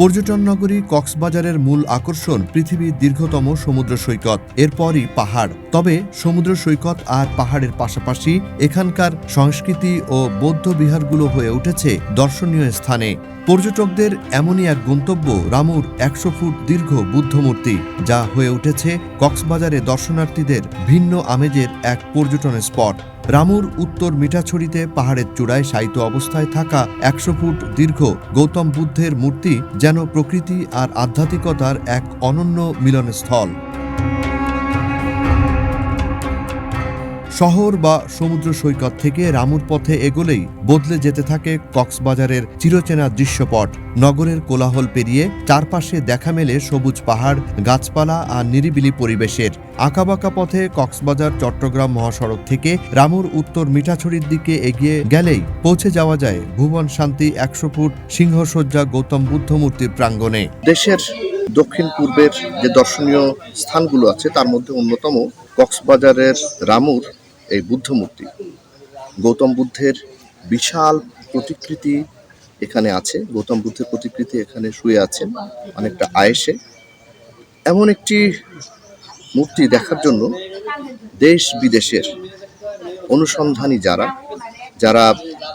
পর্যটন নগরী কক্সবাজারের মূল আকর্ষণ পৃথিবীর দীর্ঘতম সমুদ্র সৈকত, এরপরই পাহাড়। তবে সমুদ্র সৈকত আর পাহাড়ের পাশাপাশি এখানকার সংস্কৃতি ও বৌদ্ধ বিহারগুলো হয়ে উঠেছে দর্শনীয় স্থানে। পর্যটকদের এমনই এক গন্তব্য রামুর ১০০ ফুট দীর্ঘ বুদ্ধমূর্তি, যা হয়ে উঠেছে কক্সবাজারে দর্শনার্থীদের ভিন্ন আমেজের এক পর্যটন স্পট। রামুর উত্তর মিঠাছড়িতে পাহাড়ের চূড়ায় শায়িত অবস্থায় থাকা ১০০ ফুট দীর্ঘ গৌতম বুদ্ধের মূর্তি যেন প্রকৃতি আর আধ্যাত্মিকতার এক অনন্য মিলনস্থল। শহর বা সমুদ্র সৈকত থেকে রামুর পথে এগোলেই বদলে যেতে থাকে কক্সবাজারের চিরচেনা দৃশ্যপট। নগরের কোলাহল পেরিয়ে চারপাশে দেখা মেলে সবুজ পাহাড়, গাছপালা আর নিরিবিলি পরিবেশের। আঁকাবাঁকা পথে কক্সবাজার চট্টগ্রাম মহাসড়ক থেকে রামুর উত্তর মিঠাছড়ির দিকে এগিয়ে গেলেই পৌঁছে যাওয়া যায় ভুবন শান্তি ১০০ ফুট সিংহসজ্জা গৌতম বুদ্ধ মূর্তির প্রাঙ্গণে। দেশের দক্ষিণ পূর্বের যে দর্শনীয় স্থানগুলো আছে তার মধ্যে অন্যতম কক্সবাজারের রামুর এই বুদ্ধ মূর্তি। গৌতম বুদ্ধের বিশাল প্রতিকৃতি এখানে আছে। গৌতম বুদ্ধের প্রতিকৃতি এখানে শুয়ে আছেন অনেকটা আয়েসে। এমন একটি মূর্তি দেখার জন্য দেশ বিদেশের অনুসন্ধানী যারা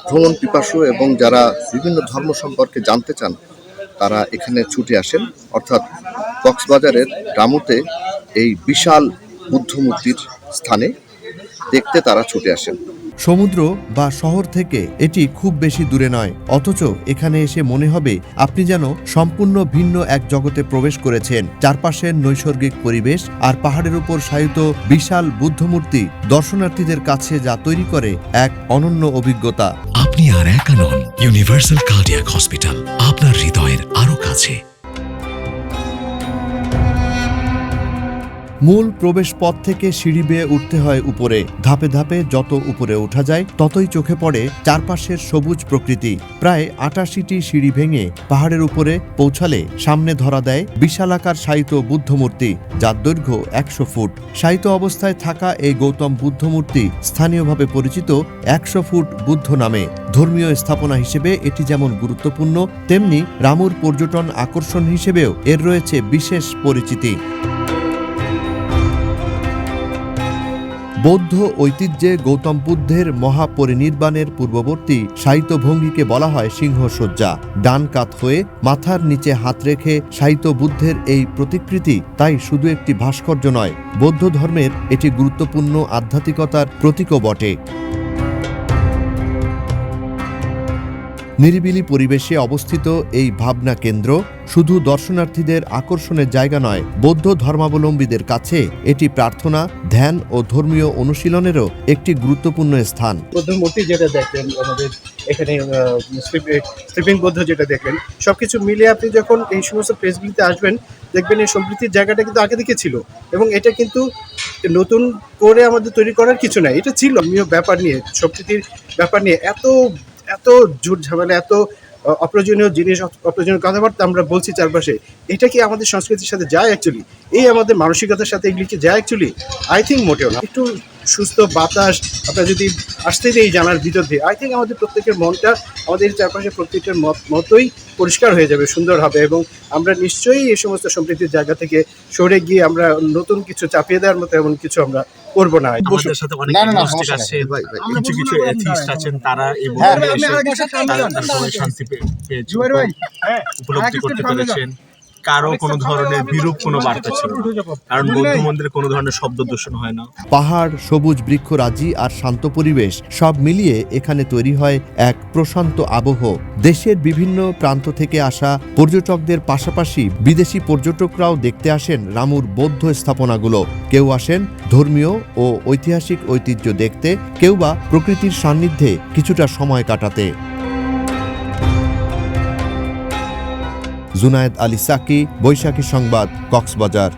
ভ্রমণ পিপাসু এবং যারা বিভিন্ন ধর্ম সম্পর্কে জানতে চান, তারা এখানে ছুটে আসেন। অর্থাৎ কক্সবাজারের রামুতে এই বিশাল বুদ্ধ মূর্তির স্থানে দেখতে তারা ছুটে আসেন। সমুদ্র বা শহর থেকে এটি খুব বেশি দূরে নয়, অথচ এখানে এসে মনে হবে আপনি যেন সম্পূর্ণ ভিন্ন এক জগতে প্রবেশ করেছেন। চারপাশের নৈসর্গিক পরিবেশ আর পাহাড়ের উপর শায়িত বিশাল বুদ্ধমূর্তি দর্শনার্থীদের কাছে যা তৈরি করে এক অনন্য অভিজ্ঞতা। আপনি আর একা নন, ইউনিভার্সাল কার্ডিয়াক হসপিটাল আপনার হৃদয়ের আরো কাছে। মূল প্রবেশ পথ থেকে সিঁড়ি বেয়ে উঠতে হয় উপরে। ধাপে ধাপে যত উপরে ওঠা যায় ততই চোখে পড়ে চারপাশের সবুজ প্রকৃতি। প্রায় ৮৮টি সিঁড়ি ভেঙে পাহাড়ের উপরে পৌঁছালে সামনে ধরা দেয় বিশালাকার শায়িত বুদ্ধমূর্তি, যার দৈর্ঘ্য ১০০ ফুট। শায়িত অবস্থায় থাকা এই গৌতম বুদ্ধমূর্তি স্থানীয়ভাবে পরিচিত ১০০ ফুট বুদ্ধ নামে। ধর্মীয় স্থাপনা হিসেবে এটি যেমন গুরুত্বপূর্ণ, তেমনি রামুর পর্যটন আকর্ষণ হিসেবেও এর রয়েছে বিশেষ পরিচিতি। বৌদ্ধ ঐতিহ্যে গৌতম বুদ্ধের মহাপরিনির্বাণের পূর্ববর্তী শায়িত ভঙ্গিকে বলা হয় সিংহসজ্জা। ডান কাত হয়ে মাথার নিচে হাত রেখে শায়িত বুদ্ধের এই প্রতিকৃতি তাই শুধু একটি ভাস্কর্য নয়, বৌদ্ধ ধর্মের এটি গুরুত্বপূর্ণ আধ্যাত্মিকতার প্রতীকও বটে। নিরিবিলি পরিবেশে অবস্থিত এই ভাবনা কেন্দ্র শুধু দর্শনার্থীদের আকর্ষণের জায়গা নয়, বৌদ্ধ ধর্মাবলম্বীদের কাছে এটি প্রার্থনা, ধ্যান ও ধর্মীয় অনুশীলনেরও একটি গুরুত্বপূর্ণ স্থান। বৌদ্ধ মূর্তি যেটা দেখলেন, আমাদের এখানে স্লিপিং বৌদ্ধ যেটা দেখলেন, সবকিছু মিলে আপনি যখন এই সমস্ত প্লেসগুলিতে আসবেন দেখবেন এই সম্প্রীতির জায়গাটা কিন্তু আগে থেকে ছিল এবং এটা কিন্তু নতুন করে আমাদের তৈরি করার কিছু নাই। এটা ছিল ব্যাপার নিয়ে, সম্প্রীতির ব্যাপার নিয়ে এত ঝুট ঝামেলা, এত অপ্রয়োজনীয় জিনিস, অপ্রয়োজনীয় কথাবার্তা আমরা বলছি চারপাশে। এটা কি আমাদের সংস্কৃতির সাথে যায় অ্যাকচুয়ালি? এই আমাদের মানসিকতার সাথে এগুলি কি যায় অ্যাকচুয়ালি? আই থিঙ্ক মোটেও না। একটু সুস্থ বাতাস আপনার যদি আসতে দেয় এই জানার ভিতর দিয়ে, আই থিঙ্ক আমাদের প্রত্যেকের মনটা আমাদের চারপাশে প্রত্যেকটার মতোই পরিষ্কার হয়ে যাবে, সুন্দর হবে এবং আমরা নিশ্চয়ই এই সমস্ত সম্প্রীতির জায়গা থেকে সরে গিয়ে আমরা নতুন কিছু চাপিয়ে দেওয়ার মতো এমন কিছু আমরা করবো না। আমাদের সাথে অনেক এথিস্ট আছে, কিছু এথিস্ট আছেন, তারা এই সবাই শান্তি পেয়েছে, উপলব্ধি করতে পেরেছেন। কারো কোনো ধরনের বিরূপ কোনো বার্তা ছিল, কারণ বৌদ্ধ মন্দিরে কোনো ধরনের শব্দ দূষণ হয় না। পাহাড়, সবুজ বৃক্ষরাজি আর শান্ত পরিবেশ সব মিলিয়ে এখানে তৈরি হয় এক প্রশান্ত আবহ। দেশের বিভিন্ন প্রান্ত থেকে আসা পর্যটকদের পাশাপাশি বিদেশি পর্যটকরাও দেখতে আসেন রামুর বৌদ্ধ স্থাপনাগুলো। কেউ আসেন ধর্মীয় ও ঐতিহাসিক ঐতিহ্য দেখতে, কেউ বা প্রকৃতির সান্নিধ্যে কিছুটা সময় কাটাতে। জুনায়েদ আলী সাকি, বৈশাখী সংবাদ, কক্সবাজার।